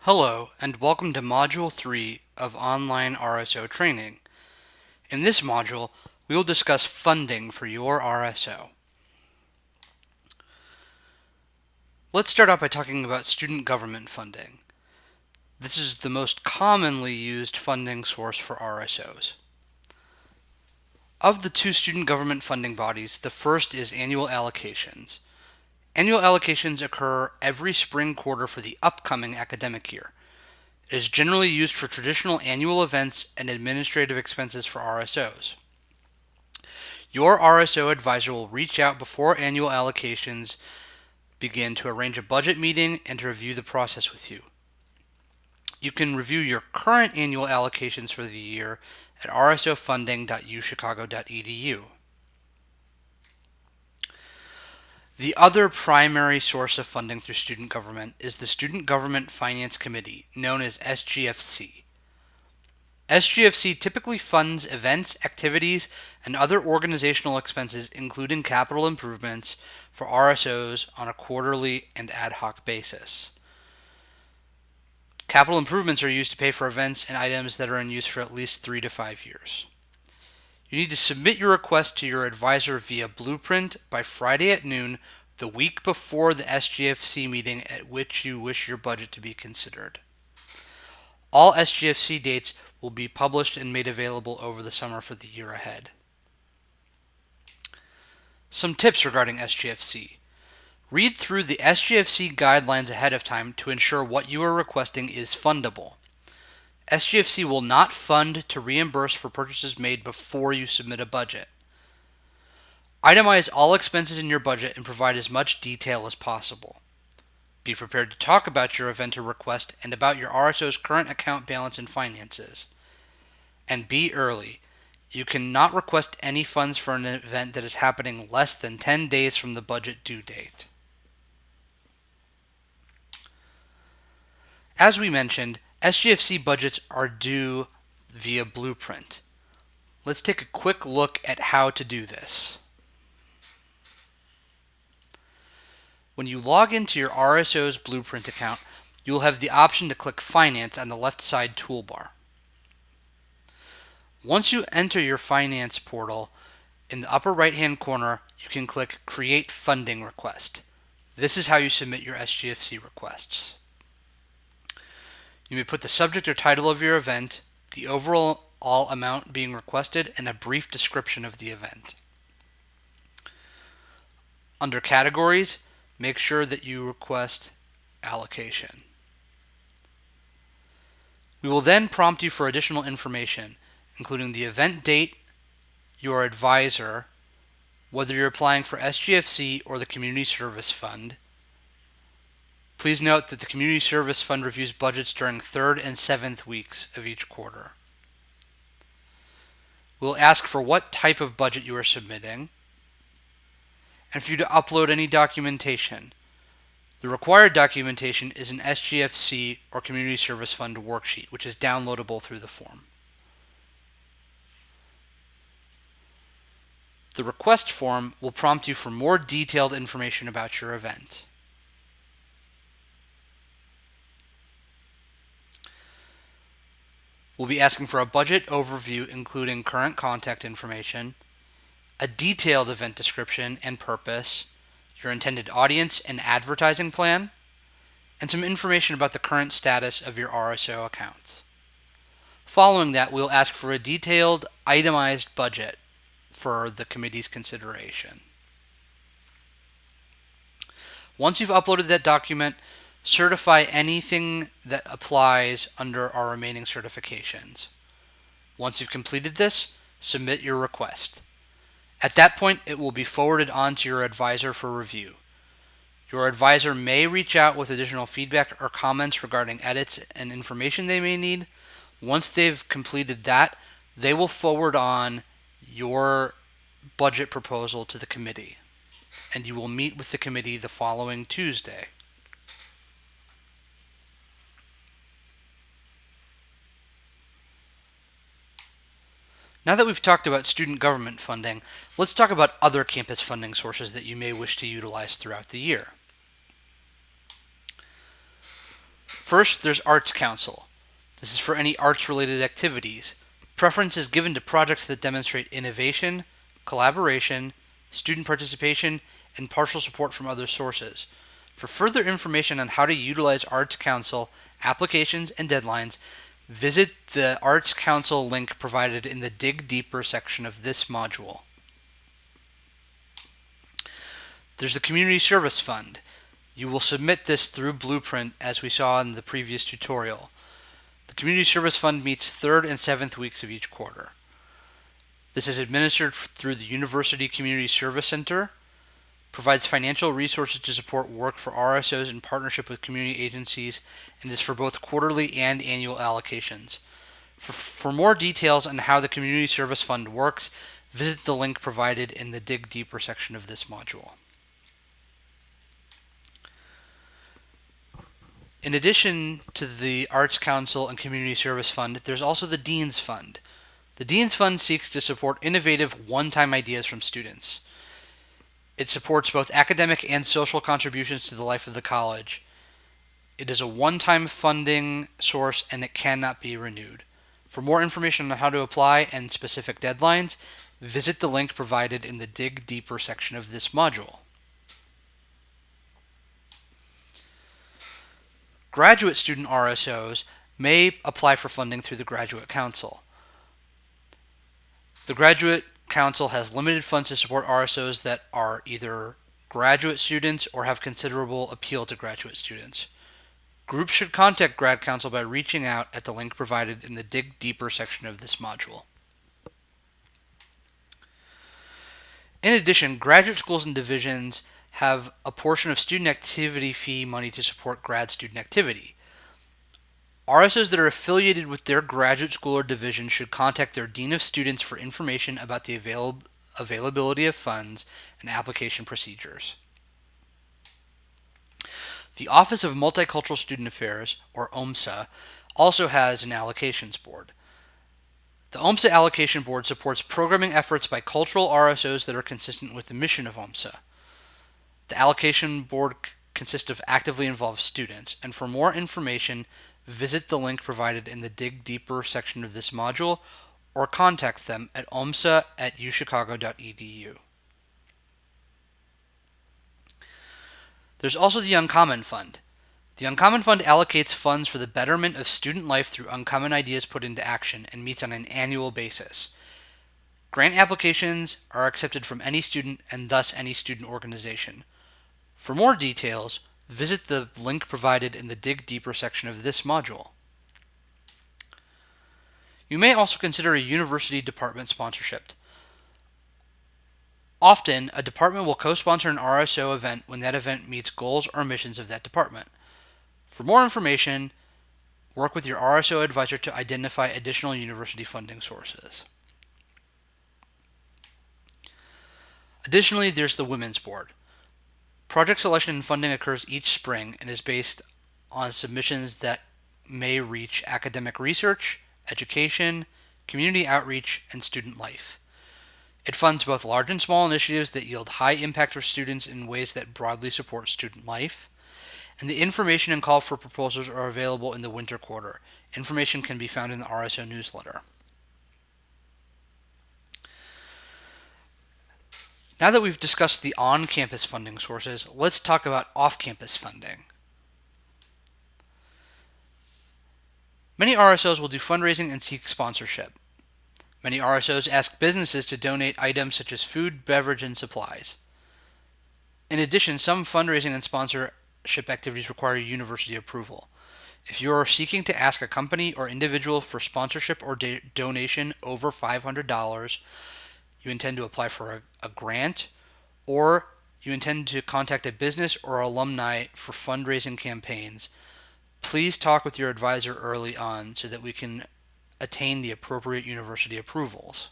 Hello, and welcome to Module 3 of Online RSO Training. In this module, we will discuss funding for your RSO. Let's start out by talking about student government funding. This is the most commonly used funding source for RSOs. Of the two student government funding bodies, the first is annual allocations. Annual allocations occur every spring quarter for the upcoming academic year. It is generally used for traditional annual events and administrative expenses for RSOs. Your RSO advisor will reach out before annual allocations begin to arrange a budget meeting and to review the process with you. You can review your current annual allocations for the year at rsofunding.uchicago.edu. The other primary source of funding through student government is the Student Government Finance Committee, known as SGFC. SGFC typically funds events, activities, and other organizational expenses, including capital improvements, for RSOs on a quarterly and ad hoc basis. Capital improvements are used to pay for events and items that are in use for at least 3 to 5 years. You need to submit your request to your advisor via Blueprint by Friday at noon, the week before the SGFC meeting at which you wish your budget to be considered. All SGFC dates will be published and made available over the summer for the year ahead. Some tips regarding SGFC. Read through the SGFC guidelines ahead of time to ensure what you are requesting is fundable. SGFC will not fund to reimburse for purchases made before you submit a budget. Itemize all expenses in your budget and provide as much detail as possible. Be prepared to talk about your event or request and about your RSO's current account balance and finances. And be early. You cannot request any funds for an event that is happening less than 10 days from the budget due date. As we mentioned, SGFC budgets are due via Blueprint. Let's take a quick look at how to do this. When you log into your RSO's Blueprint account, you will have the option to click Finance on the left side toolbar. Once you enter your Finance portal, in the upper right-hand corner, you can click Create Funding Request. This is how you submit your SGFC requests. You may put the subject or title of your event, the overall amount being requested, and a brief description of the event. Under Categories, make sure that you request allocation. We will then prompt you for additional information, including the event date, your advisor, whether you're applying for SGFC or the Community Service Fund. Please note that the Community Service Fund reviews budgets during 3rd and 7th weeks of each quarter. We'll ask for what type of budget you are submitting, and for you to upload any documentation. The required documentation is an SGFC or Community Service Fund worksheet, which is downloadable through the form. The request form will prompt you for more detailed information about your event. We'll be asking for a budget overview including current contact information, a detailed event description and purpose, your intended audience and advertising plan, and some information about the current status of your RSO accounts. Following that, we'll ask for a detailed, itemized budget for the committee's consideration. Once you've uploaded that document, certify anything that applies under our remaining certifications. Once you've completed this, submit your request. At that point, it will be forwarded on to your advisor for review. Your advisor may reach out with additional feedback or comments regarding edits and information they may need. Once they've completed that, they will forward on your budget proposal to the committee, and you will meet with the committee the following Tuesday. Now that we've talked about student government funding, let's talk about other campus funding sources that you may wish to utilize throughout the year. First, there's Arts Council. This is for any arts-related activities. Preference is given to projects that demonstrate innovation, collaboration, student participation, and partial support from other sources. For further information on how to utilize Arts Council, applications, and deadlines, visit the Arts Council link provided in the Dig Deeper section of this module. There's the Community Service Fund. You will submit this through Blueprint as we saw in the previous tutorial. The Community Service Fund meets 3rd and 7th weeks of each quarter. This is administered through the University Community Service Center, provides financial resources to support work for RSOs in partnership with community agencies, and is for both quarterly and annual allocations. For more details on how the Community Service Fund works, visit the link provided in the Dig Deeper section of this module. In addition to the Arts Council and Community Service Fund, there's also the Dean's Fund. The Dean's Fund seeks to support innovative one-time ideas from students. It supports both academic and social contributions to the life of the college. It is a one-time funding source and it cannot be renewed. For more information on how to apply and specific deadlines, visit the link provided in the Dig Deeper section of this module. Graduate student RSOs may apply for funding through the Graduate Council. The Graduate Council has limited funds to support RSOs that are either graduate students or have considerable appeal to graduate students. Groups should contact Grad Council by reaching out at the link provided in the Dig Deeper section of this module. In addition, graduate schools and divisions have a portion of student activity fee money to support grad student activity. RSOs that are affiliated with their graduate school or division should contact their Dean of Students for information about the availability of funds and application procedures. The Office of Multicultural Student Affairs, or OMSA, also has an allocations board. The OMSA Allocation Board supports programming efforts by cultural RSOs that are consistent with the mission of OMSA. The Allocation Board consists of actively involved students, and for more information, visit the link provided in the Dig Deeper section of this module or contact them at omsa@uchicago.edu. There's also the Uncommon Fund. The Uncommon Fund allocates funds for the betterment of student life through uncommon ideas put into action and meets on an annual basis. Grant applications are accepted from any student and thus any student organization. For more details, visit the link provided in the Dig Deeper section of this module. You may also consider a university department sponsorship. Often, a department will co-sponsor an RSO event when that event meets goals or missions of that department. For more information, work with your RSO advisor to identify additional university funding sources. Additionally, there's the Women's Board. Project selection and funding occurs each spring and is based on submissions that may reach academic research, education, community outreach, and student life. It funds both large and small initiatives that yield high impact for students in ways that broadly support student life. And the information and call for proposals are available in the winter quarter. Information can be found in the RSO newsletter. Now that we've discussed the on-campus funding sources, let's talk about off-campus funding. Many RSOs will do fundraising and seek sponsorship. Many RSOs ask businesses to donate items such as food, beverage, and supplies. In addition, some fundraising and sponsorship activities require university approval. If you are seeking to ask a company or individual for sponsorship or donation over $500, you intend to apply for a grant, or you intend to contact a business or alumni for fundraising campaigns, please talk with your advisor early on so that we can attain the appropriate university approvals.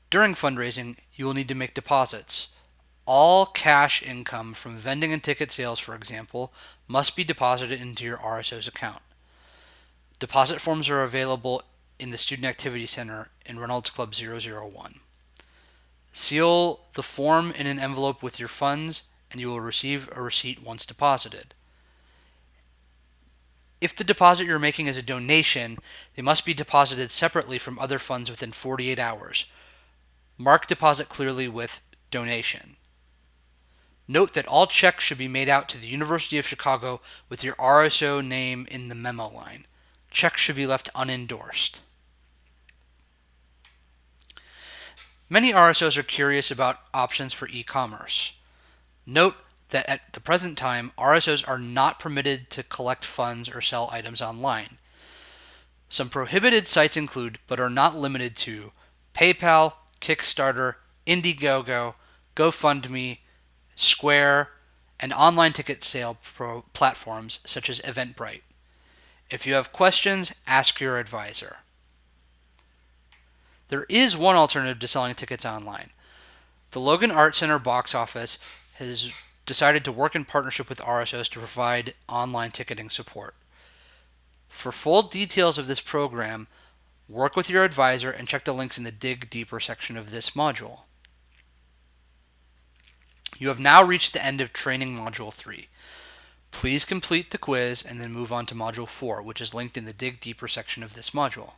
During fundraising, you will need to make deposits. All cash income from vending and ticket sales, for example, must be deposited into your RSO's account. Deposit forms are available in the Student Activity Center in Reynolds Club 001. Seal the form in an envelope with your funds and you will receive a receipt once deposited. If the deposit you're making is a donation, they must be deposited separately from other funds within 48 hours. Mark deposit clearly with donation. Note that all checks should be made out to the University of Chicago with your RSO name in the memo line. Checks should be left unendorsed. Many RSOs are curious about options for e-commerce. Note that at the present time, RSOs are not permitted to collect funds or sell items online. Some prohibited sites include, but are not limited to, PayPal, Kickstarter, Indiegogo, GoFundMe, Square, and online ticket sale platforms such as Eventbrite. If you have questions, ask your advisor. There is one alternative to selling tickets online. The Logan Art Center box office has decided to work in partnership with RSOs to provide online ticketing support. For full details of this program, work with your advisor and check the links in the Dig Deeper section of this module. You have now reached the end of Training Module 3. Please complete the quiz and then move on to Module 4, which is linked in the Dig Deeper section of this module.